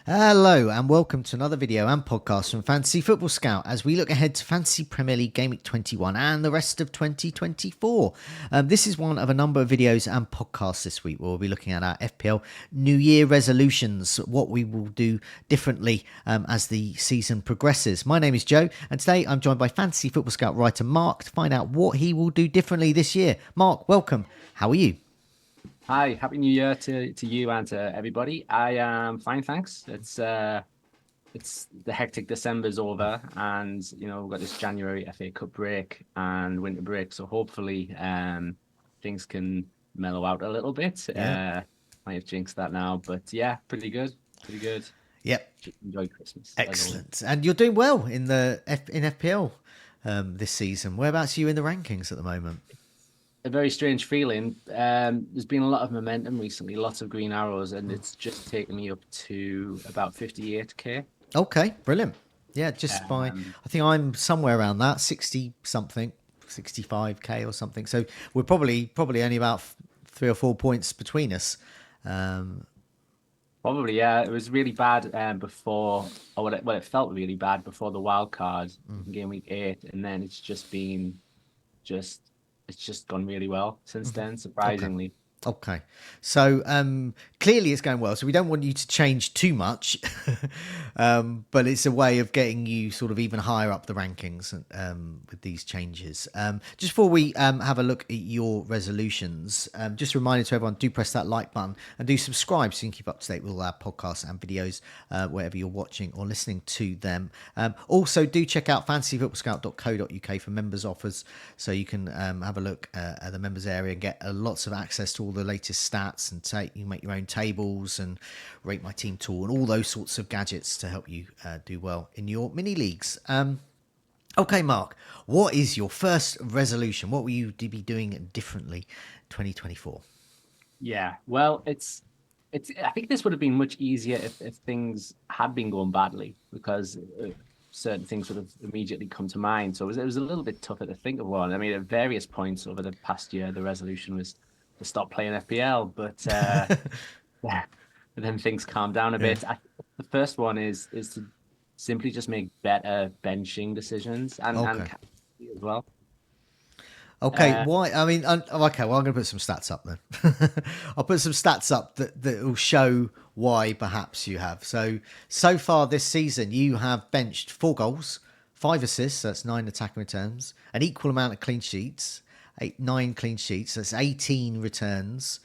Hello and welcome to another video and podcast from Fantasy Football Scout as we look ahead to Fantasy Premier League Gameweek 21 and the rest of 2024. This is one of a number of videos and podcasts this week where we'll be looking at our FPL New Year resolutions, what we will do differently as the season progresses. My name is Joe and today I'm joined by Fantasy Football Scout writer Mark to find out what he will do differently this year. Mark, welcome. How are you? Hi, happy New Year to you and to everybody. I am fine, thanks. It's the hectic December's over, and we've got this January FA Cup break and winter break, so hopefully things can mellow out a little bit. Yeah. Might have jinxed that now, but yeah, pretty good, pretty good. Yep. Just enjoy Christmas. Excellent. And you're doing well in in FPL this season. Whereabouts are you in the rankings at the moment? A very strange feeling. There's been a lot of momentum recently, lots of green arrows, and it's just taken me up to about 58k. Okay, brilliant. Yeah, just by, Um, I think I'm somewhere around that, 60 something, 65k or something. So we're probably only about 3 or 4 points between us. Um, Probably, yeah. It was really bad before, or it felt really bad before the wild card in game week 8, and then just it's just gone really well since then, okay. surprisingly. Okay, so clearly it's going well. So we don't want you to change too much, but it's a way of getting you sort of even higher up the rankings with these changes. Just before we have a look at your resolutions, just a reminder to everyone: do press that like button and do subscribe so you can keep up to date with all our podcasts and videos wherever you're watching or listening to them. Also, do check out fantasyfootballscout.co.uk for members offers, so you can have a look at the members area and get lots of access to all the latest stats, and you can make your own tables and rate my team tool and all those sorts of gadgets to help you do well in your mini leagues. Okay, Mark, what is your first resolution? What will you be doing differently 2024? Yeah, well, it's. I think this would have been much easier if things had been going badly, because certain things would have immediately come to mind. So it was a little bit tougher to think of one. I mean, at various points over the past year, the resolution was to stop playing FPL, but yeah, but then things calmed down a Yeah. bit. The first one is to simply just make better benching decisions and Okay. captaincy as well. Okay, Uh, why? I mean, okay. Well, I'm going to put some stats up then. I'll put some stats up that will show why perhaps you have. So far this season, you have benched 4 goals, 5 assists. That's 9 attacking returns, an equal amount of clean sheets, 9 clean sheets. That's 18 returns.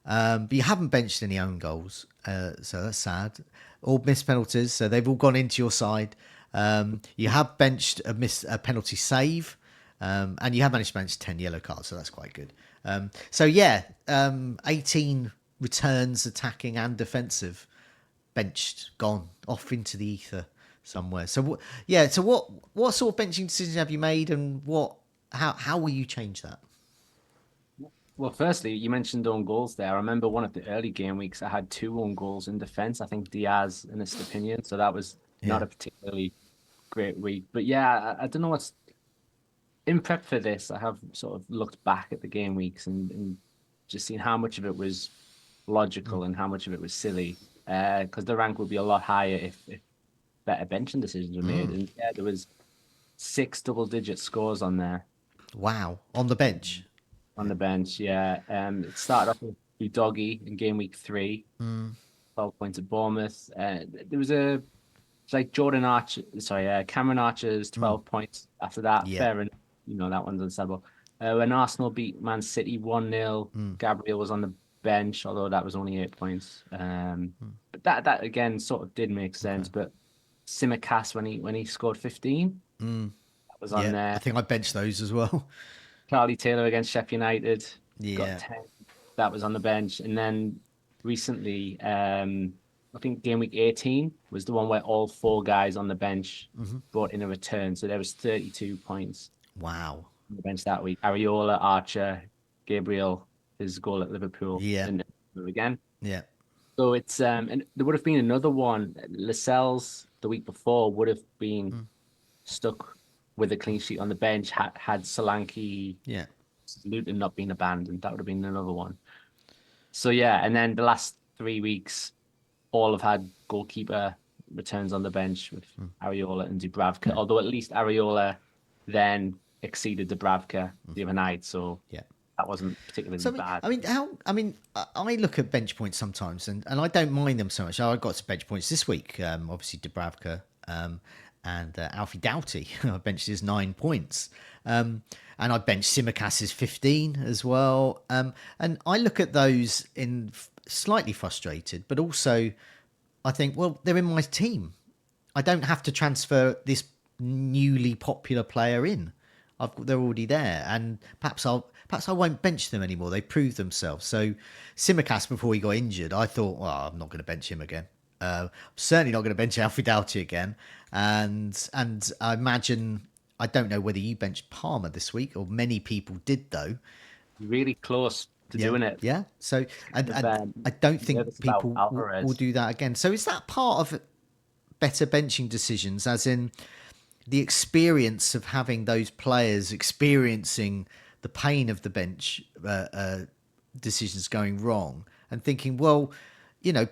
But you haven't benched any own goals, so that's sad. All missed penalties, so they've all gone into your side. You have benched a penalty save. And you have managed to bench 10 yellow cards, so that's quite good. So yeah, 18 returns, attacking and defensive, benched, gone off into the ether somewhere. So yeah, so what sort of benching decisions have you made, and how will you change that? Well, firstly, you mentioned own goals there. I remember one of the early game weeks, I had two own goals in defense. I think Diaz and Estepinian. So that was not Yeah. a particularly great week. But yeah, I don't know what's in prep for this. I have sort of looked back at the game weeks and just seen how much of it was logical and how much of it was silly. Because the rank would be a lot higher if better benching decisions were made. And yeah, there was six double-digit scores on there. Wow, on the bench. On the bench. Yeah. It started off with Doggy in game week 3, 12 points at Bournemouth. There was it's like Cameron Archer's 12 points after that. Yeah. Fair enough. That one's unsettled. When Arsenal beat Man City 1-0, Gabriel was on the bench, although that was only 8 points. But that again sort of did make sense. But Simicast when he scored 15, that was on Yeah, I there. think I benched those as well. Charlie Taylor against Sheffield United got Yeah. 10. That was on the bench. And then recently, I think game week 18 was the one where all four guys on the bench brought in a return. So there was 32 points Wow. on the bench that week. Ariola, Archer, Gabriel, his goal at Liverpool, Yeah. and again. Yeah. So it's and there would have been another one. Lascelles the week before would have been stuck with a clean sheet on the bench had Solanke, Yeah. Luton not been abandoned. That would have been another one. So yeah, and then the last 3 weeks, all have had goalkeeper returns on the bench with Areola and Dubravka. Although at least Areola then exceeded Dubravka the other night, so Yeah. that wasn't particularly So bad. I look at bench points sometimes, and I don't mind them so much. I got some bench points this week. Obviously Dubravka and Alfie Doughty. I benched his 9 points, and I benched Simicas's 15 as well. And I look at those in slightly frustrated, but also I think, well, they're in my team. I don't have to transfer this newly popular player in. They're already there, and perhaps I won't bench them anymore. They proved themselves. So Simicast, before he got injured, I thought, well, I'm not going to bench him again. I'm certainly not going to bench Alfie Doughty again. And I imagine, I don't know whether you benched Palmer this week, or many people did though. Really close to Yeah, doing it. yeah. So and I don't Nervous think about people will Alvarez. do that again. So is that part of better benching decisions, as in the experience of having those players experiencing the pain of the bench decisions going wrong, and thinking, well,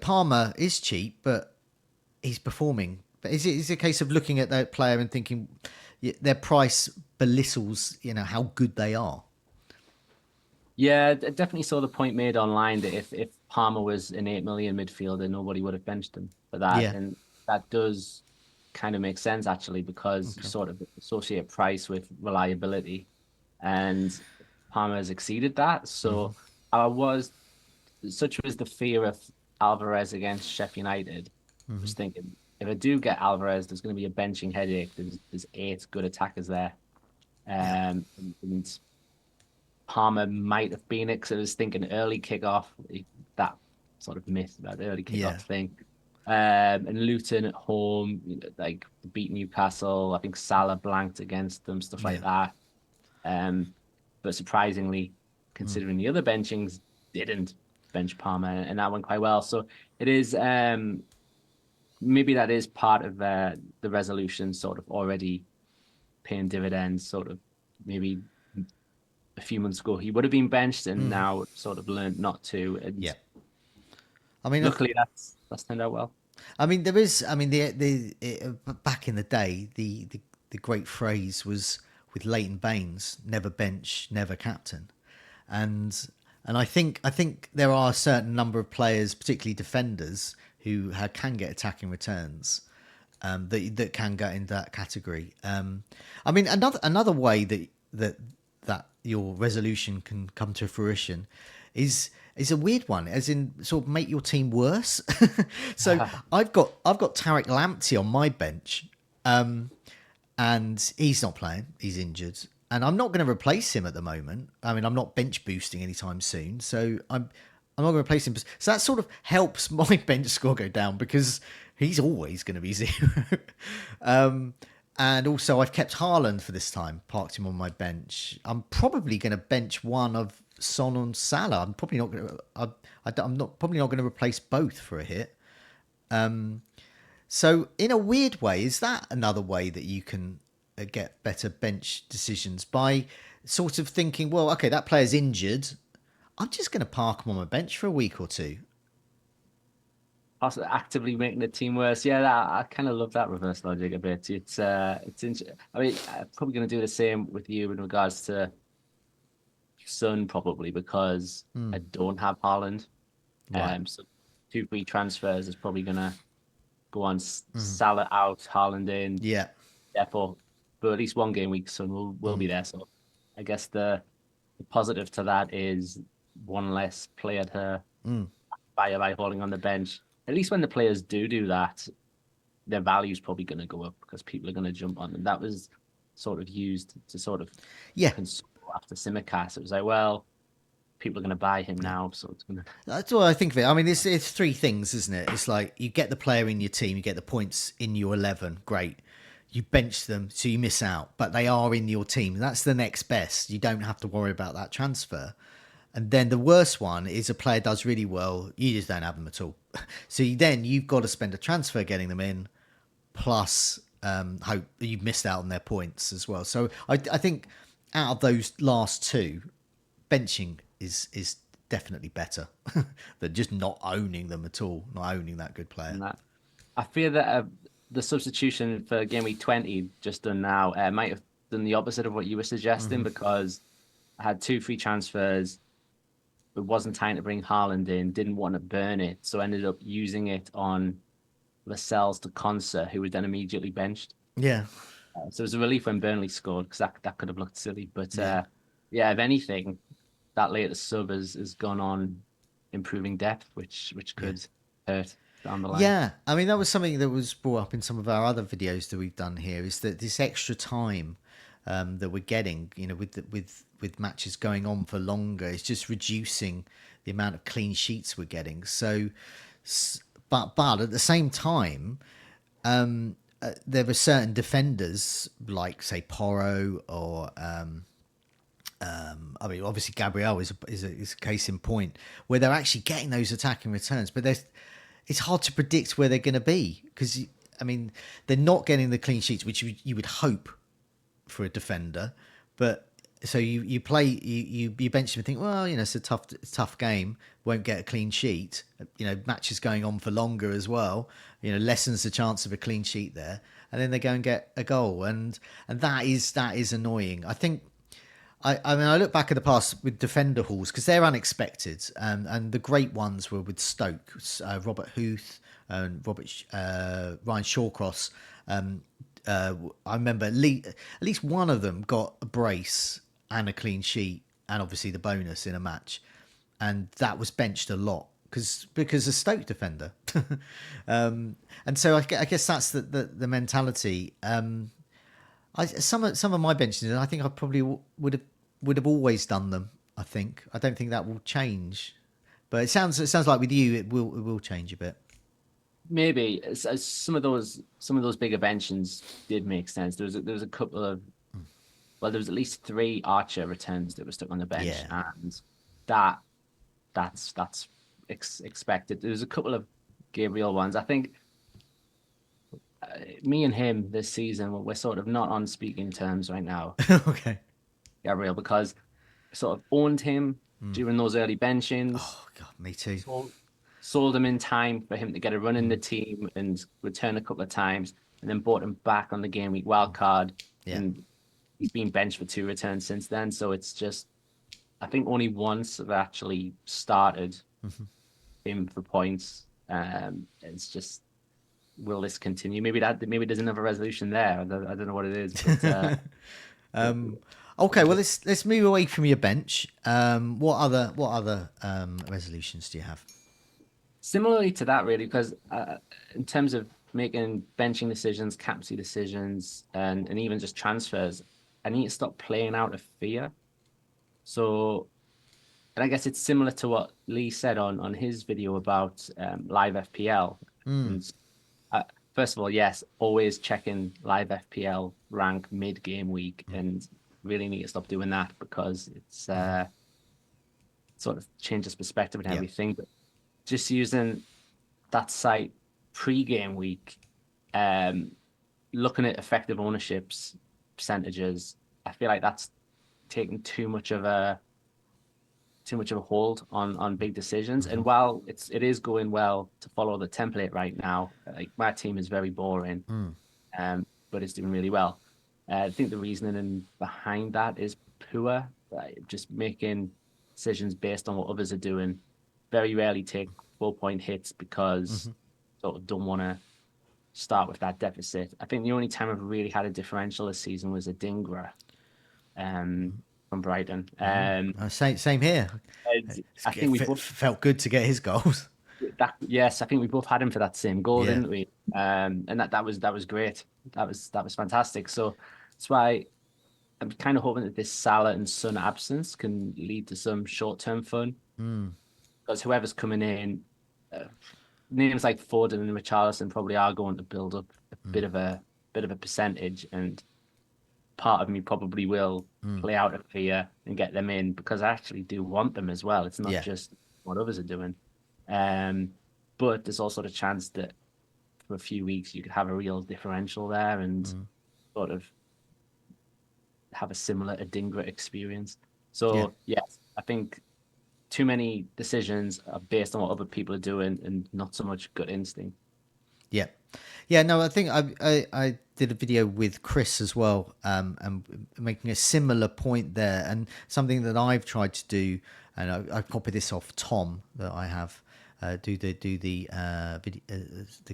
Palmer is cheap, but he's performing. But is it a case of looking at that player and thinking their price belittles, how good they are? Yeah, I definitely saw the point made online that if Palmer was an 8 million midfielder, nobody would have benched him for that. Yeah. And that does kind of make sense actually, because you Okay. sort of associate price with reliability. And Palmer has exceeded that. So I was such was the fear of Alvarez against Sheffield United. I was thinking, if I do get Alvarez, there's going to be a benching headache. There's 8 good attackers there. Yeah. And Palmer might have been it, because I was thinking early kickoff, that sort of myth about the early kickoff Yeah. thing. And Luton at home, like beat Newcastle. I think Salah blanked against them, stuff like Yeah. that. But surprisingly, considering the other benchings, didn't bench Palmer, and that went quite well. So it is, maybe that is part of the resolution sort of already paying dividends. Sort of maybe a few months ago he would have been benched, and now sort of learned not to. And Yeah. I mean, luckily that's turned out well. there is. I mean, back in the day, the great phrase was with Leighton Baines: "Never bench, never captain," and I think there are a certain number of players, particularly defenders, who can get attacking returns. That can go in that category. I mean, another way that your resolution can come to fruition is a weird one, as in sort of make your team worse. So I've got Tarek Lamptey on my bench, and he's not playing. He's injured, and I'm not going to replace him at the moment. I mean, I'm not bench boosting anytime soon, so I'm not going to replace him. So that sort of helps my bench score go down, because he's always going to be 0. And also, I've kept Haaland for this time, parked him on my bench. I'm probably going to bench one of Son and Salah. I'm probably not going to. I'm not probably not going to replace both for a hit. So, in a weird way, is that another way that you can get better bench decisions, by sort of thinking, well, okay, that player's injured. I'm just going to park him on my bench for a week or two. Also actively making the team worse. Yeah, I kind of love that reverse logic a bit. I mean, I'm probably going to do the same with you in regards to Son, probably because I don't have Haaland. Right. So 2 free transfers is probably going to go on. Salah out, Haaland in. Yeah. Therefore, but at least one game week, Son will be there. So I guess the positive to that is one less player to by holding on the bench. At least when the players do that, their value's probably going to go up, because people are going to jump on them. That was sort of used to sort of Yeah. console after Simicast. It was like, well, people are going to buy him now, so it's going to. That's what I think of it. I mean, it's three things, isn't it? It's like you get the player in your team, you get the points in your 11, great. You bench them, so you miss out, but they are in your team. That's the next best. You don't have to worry about that transfer. And then the worst one is a player does really well, you just don't have them at all. So then you've got to spend a transfer getting them in, plus hope you've missed out on their points as well. So I think out of those last two, benching is definitely better than just not owning them at all, not owning that good player. And that I fear that the substitution for game week 20 just done now might have done the opposite of what you were suggesting because I had two free transfers. It wasn't time to bring Haaland in, didn't want to burn it, so ended up using it on Lascelles to Conser, who was then immediately benched. Yeah, So it was a relief when Burnley scored because that could have looked silly. But yeah. yeah, if anything, that latest sub has gone on improving depth, which Yeah. could hurt down the line. Yeah, I mean that was something that was brought up in some of our other videos that we've done here. Is that this extra time that we're getting, with matches going on for longer, it's just reducing the amount of clean sheets we're getting. So, but at the same time, there are certain defenders like say Porro or I mean, obviously Gabriel is a case in point where they're actually getting those attacking returns, but it's hard to predict where they're going to be because I mean they're not getting the clean sheets, which you would hope for a defender, but so you play you bench them and think, well, it's a tough game, won't get a clean sheet, matches going on for longer as well, lessens the chance of a clean sheet there, and then they go and get a goal, and that is annoying. I think I mean, I look back at the past with defender hauls because they're unexpected, and the great ones were with Stoke, Robert Huth and Ryan Shawcross. I remember at least one of them got a brace and a clean sheet, and obviously the bonus in a match, and that was benched a lot because a Stoke defender, and so I guess that's the mentality. Some of my benches, I think I probably would have always done them. I don't think that will change, but it sounds like with you it will change a bit. Maybe as some of those bigger mentions did make sense. There was a couple of there was at least three Archer returns that were stuck on the bench, Yeah. and that that's expected. There was a couple of Gabriel ones. I think me and him this season we're sort of not on speaking terms right now, Okay. Gabriel, because I sort of owned him during those early benchings, Oh God, me too. sold him in time for him to get a run in the team and return a couple of times, and then bought him back on the game week wild card, Yeah. and he's been benched for two returns since then. So it's just, I think only once I've actually started him for points. It's just, will this continue? Maybe there's another resolution there. I don't know what it is, but Okay, well let's move away from your bench. What other resolutions do you have? similarly to that, really, because in terms of making benching decisions, captaincy decisions, and even just transfers, I need to stop playing out of fear. So, and I guess it's similar to what Lee said on his video about live FPL. And uh, first of all, yes, always checking live FPL rank mid game week, and really need to stop doing that because it's sort of changes perspective and Yeah. everything. But just using that site pre-game week, um, looking at effective ownerships percentages, I feel like that's taking too much of a hold on big decisions. And while it is going well to follow the template right now, like my team is very boring, but it's doing really well. I think the reasoning behind that is poor, just making decisions based on what others are doing. Very rarely take 4 point hits because sort of don't want to start with that deficit. I think the only time I've really had a differential this season was a Dingra from Brighton. Same here. And I think we It both felt good to get his goals. yes, I think we both had him for that same goal, Yeah. didn't we? And that was great. That was fantastic. So that's why I'm kind of hoping that this Salah and Son absence can lead to some short-term fun because whoever's coming in, uh, names like Foden and Richarlison probably are going to build up a bit of a percentage, and part of me probably will play out of fear and get them in because I actually do want them as well. It's not Yeah. just what others are doing. Um, but there's also the chance that for a few weeks you could have a real differential there and sort of have a similar Adingra experience. Yeah. So yes, I think too many decisions are based on what other people are doing and not so much gut instinct. Yeah, yeah. No, I think I did a video with Chris as well, and making a similar point there, and something that I've tried to do, and I copied this off Tom that I have the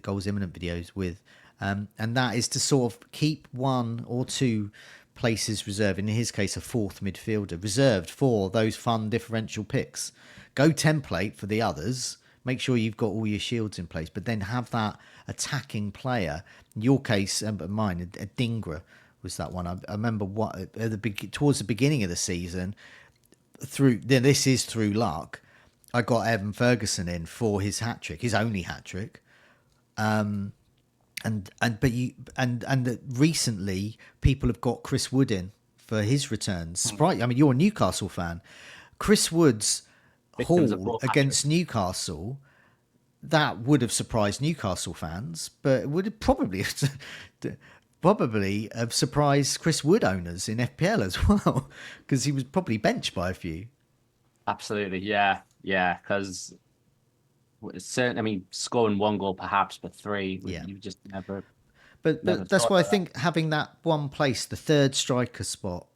goals imminent videos with, and that is to sort of keep one or two places reserved. In his case, a fourth midfielder reserved for those fun differential picks. Go template for the others. Make sure you've got all your shields in place, but then have that attacking player. In your case, but mine, a Dingra was that one. I remember what towards the beginning of the season, this is through luck. I got Evan Ferguson in for his hat trick, his only hat trick. And recently people have got Chris Wood in for his returns. Surprise! I mean, you're a Newcastle fan. Chris Wood's haul against Newcastle, that would have surprised Newcastle fans, but it would have probably have surprised Chris Wood owners in FPL as well, because he was probably benched by a few. Absolutely, yeah, yeah. Because certainly, I mean, scoring one goal perhaps, but three, Yeah. you just never. But that's why I think having that one place, the third striker spot,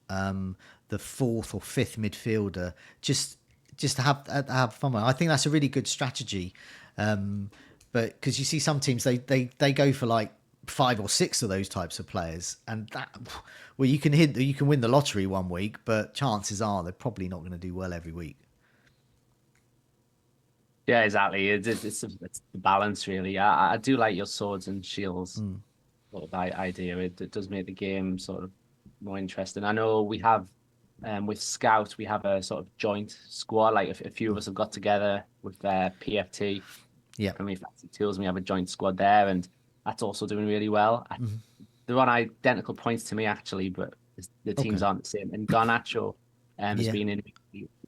the fourth or fifth midfielder, just to have fun with. I think that's a really good strategy. But because you see some teams, they go for like 5 or 6 of those types of players, and that, well, you can win the lottery one week, but chances are they're probably not going to do well every week. Yeah, exactly. It's the balance, really. I do like your swords and shields sort of idea. It does make the game sort of more interesting. I know we have, with Scout, we have a sort of joint squad. Like a few of us have got together with PFT, Yeah. Premier Fantasy Tools, and we have a joint squad there, and that's also doing really well. They're on identical points to me, actually, but the teams Okay. aren't the same. And Garnacho has Yeah. been in.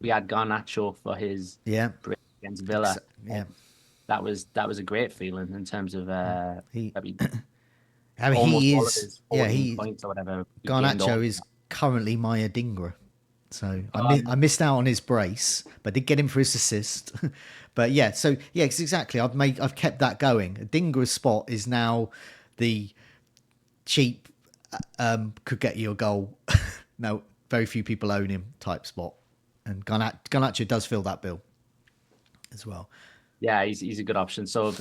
We had Garnacho for his Yeah. break against Villa. Yeah. That was a great feeling in terms of He, maybe I mean, almost he all of is. his Yeah, 14 points or whatever. He gained all. Garnacho is currently my Adingra. So Um, I missed out on his brace, but did get him for his assist. But yeah, so yeah, exactly. I've kept that going. Adingra's spot is now the cheap, could get you a goal. No, very few people own him type spot, and Garnacho does fill that bill as well. yeah, he's a good option. So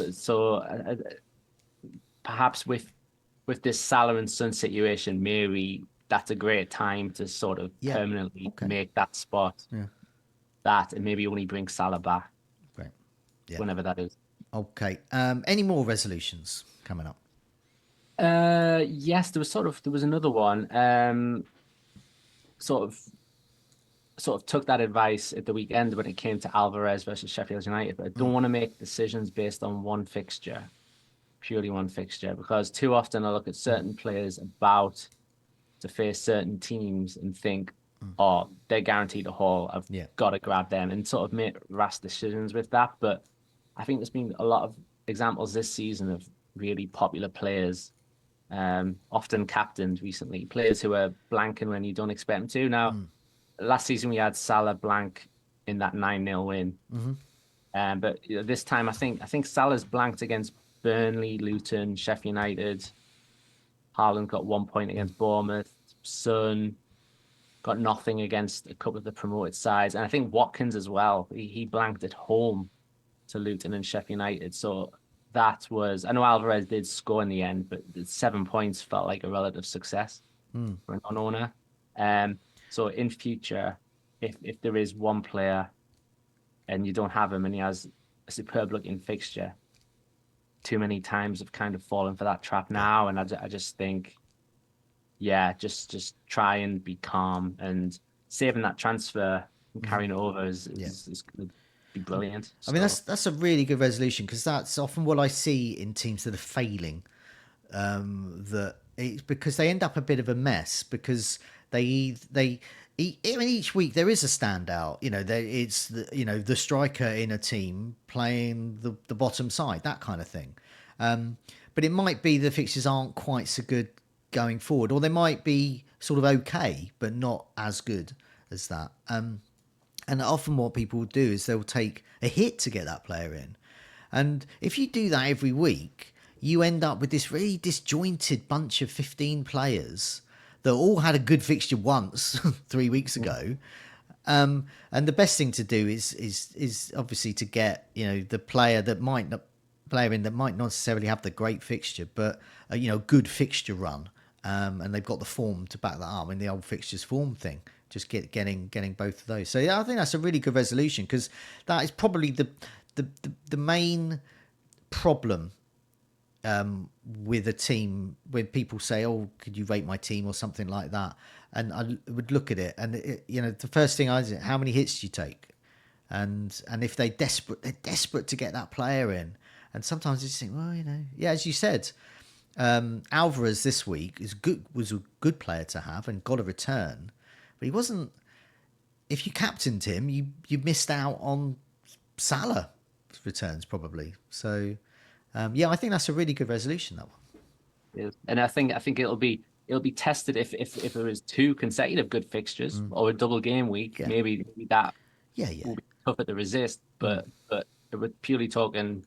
perhaps with this Salah and Son situation, maybe that's a great time to sort of Yeah. permanently Okay. make that spot Yeah. that, and maybe only bring Salah back Great. Yeah. whenever that is. Okay. Any more resolutions coming up? Yes, there was another one. Sort of sort of took that advice at the weekend when it came to Alvarez versus Sheffield United, but I don't want to make decisions based on one fixture, purely one fixture, because too often I look at certain players about to face certain teams and think, oh, they're guaranteed a haul. I've Yeah. got to grab them, and sort of make rash decisions with that. But I think there's been a lot of examples this season of really popular players, often captained recently, players who are blanking when you don't expect them to. Now, last season we had Salah blank in that 9-0 win. But this time I think Salah's blanked against Burnley, Luton, Sheffield United. Haaland got 1 point against Bournemouth. Son got nothing against a couple of the promoted sides. And I think Watkins as well. He blanked at home to Luton and Sheffield United. So that was, I know Alvarez did score in the end, but the 7 points felt like a relative success for a non-owner. So in future, if there is one player and you don't have him and he has a superb looking fixture, too many times have kind of fallen for that trap now. And I just think, yeah, just try and be calm, and saving that transfer and carrying it over is going to be brilliant. I mean, So, that's a really good resolution, because that's often what I see in teams that are failing. That it's because they end up a bit of a mess, because I mean, each week there is a standout. It's the striker in a team playing the bottom side, that kind of thing. But it might be the fixtures aren't quite so good going forward, or they might be sort of okay but not as good as that. And often what people will do is they'll take a hit to get that player in. And if you do that every week, you end up with this really disjointed bunch of 15 players that all had a good fixture once 3 weeks ago. And the best thing to do is obviously to get, the player that might not necessarily have the great fixture, but good fixture run. And they've got the form to back that up in the old fixtures form thing. Just getting both of those. So yeah, I think that's a really good resolution, because that is probably the main problem with a team when people say, "Oh, could you rate my team?" or something like that, and I would look at it, and the first thing I say, how many hits do you take, and if they're desperate to get that player in, and sometimes you just think, well, yeah, as you said, Alvarez this week was a good player to have and got a return, but he wasn't. If you captained him, you missed out on Salah returns probably. So yeah, I think that's a really good resolution, that one. Yeah. And I think it'll be tested if there was two consecutive good fixtures or a double game week. Yeah. Maybe that Yeah. will be tougher to resist. But if we're purely talking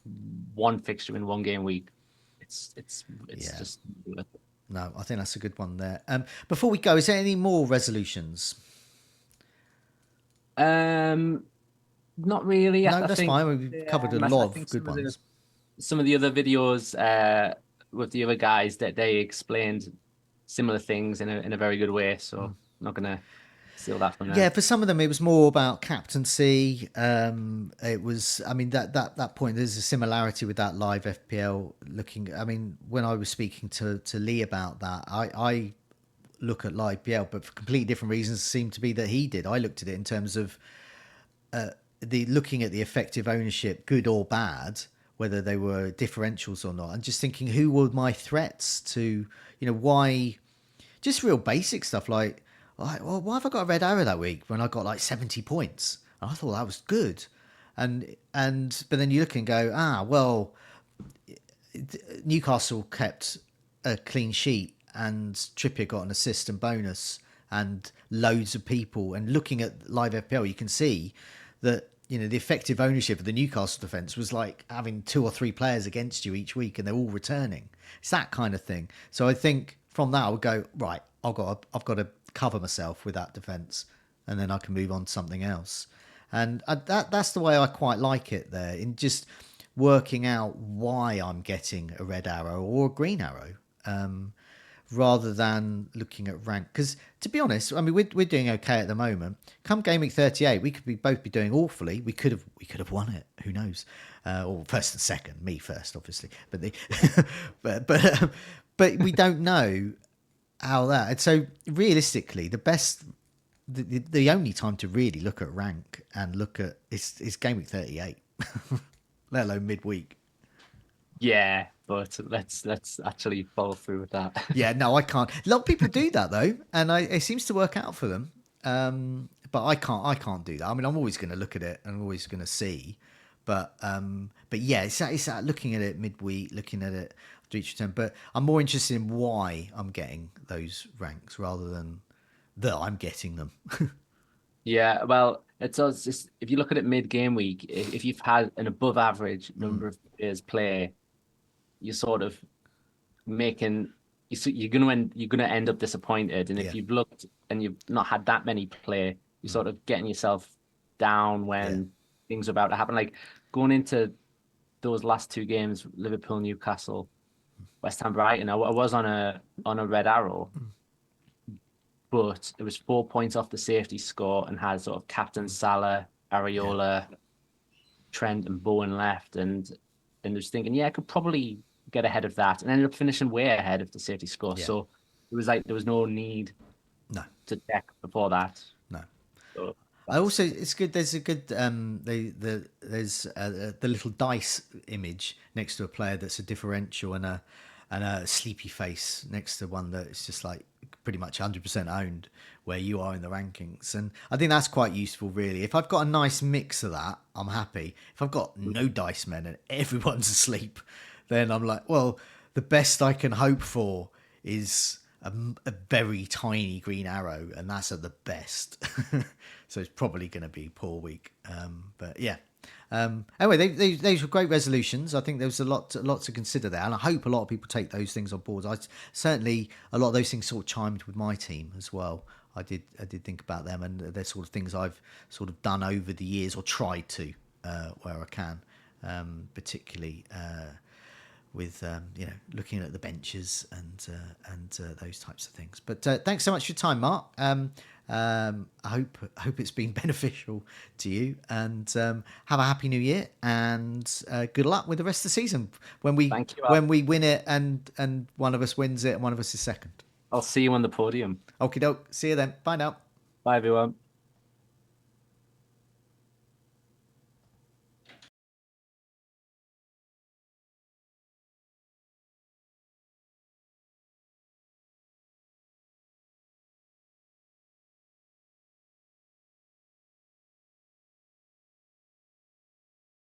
one fixture in one game week, it's Yeah. just No, I think that's a good one there. Before we go, is there any more resolutions? not really. No, I that's think fine. We've covered a lot I of think good ones. some of the other videos with the other guys that they explained similar things in a very good way. So I'm not gonna steal that from Yeah, them. for some of them, it was more about captaincy. It was, I mean, that point, there's a similarity with that live FPL looking. I mean, when I was speaking to Lee about that, I look at live PL, but for completely different reasons. It seemed to be that he did. I looked at it in terms of the looking at the effective ownership, good or bad, whether they were differentials or not, and just thinking who were my threats to, why, just real basic stuff like, well, why have I got a red arrow that week when I got like 70 points? And I thought that was good, but then you look and go, well, Newcastle kept a clean sheet and Trippier got an assist and bonus and loads of people. And looking at live FPL, you can see that the effective ownership of the Newcastle defence was like having 2 or 3 players against you each week, and they're all returning. It's that kind of thing. So I think from that I would go, right, I've got to cover myself with that defence, and then I can move on to something else. And that's the way I quite like it there, in just working out why I'm getting a red arrow or a green arrow, rather than looking at rank. Because to be honest, I mean, we're doing okay at the moment. Come game week 38, we could both be doing awfully. We could have won it. Who knows? Or first and second. Me first, obviously. But but we don't know how that. And so realistically, the only time to really look at rank and look at is game week 38, let alone midweek. Yeah, but let's actually follow through with that. Yeah, no, I can't. A lot of people do that though, and it seems to work out for them. But I can't do that. I mean, I'm always going to look at it and I'm always going to see, but yeah, it's that looking at it midweek, looking at it after each return. But I'm more interested in why I'm getting those ranks rather than that I'm getting them. Yeah, well, it's just if you look at it mid-game week, if you've had an above average number of players play, you're sort of making you're gonna end up disappointed. And if Yeah, you've looked and you've not had that many play, you're sort of getting yourself down yeah, when things are about to happen. Like going into those last two games, Liverpool, Newcastle, West Ham, Brighton, I was on a red arrow, but it was 4 points off the safety score and had sort of captain Salah, yeah, Areola, Trent, and Bowen left, and was thinking, yeah, I could probably get ahead of that, and ended up finishing way ahead of the safety score. yeah. So it was like there was no need No, to check before that. no. So I that's also, it's good. There's a good there's the little dice image next to a player that's a differential, and a sleepy face next to one that is just like pretty much 100% owned where you are in the rankings. And I think that's quite useful, really. If I've got a nice mix of that, I'm happy. If I've got no dice men and everyone's asleep, then I'm like, well, the best I can hope for is a very tiny green arrow, and that's at the best. So it's probably going to be a poor week. But yeah. Anyway, those were great resolutions. I think there was a lot to consider there, and I hope a lot of people take those things on board. I certainly a lot of those things sort of chimed with my team as well. I did think about them, and they're sort of things I've sort of done over the years or tried to where I can, particularly. With looking at the benches and those types of things. But thanks so much for your time, Mark. I hope it's been beneficial to you, and have a happy new year, and good luck with the rest of the season Thank you. when we win it, and one of us wins it and one of us is second. I'll see you on the podium. Okie doke. See you then. Bye now. Bye, everyone.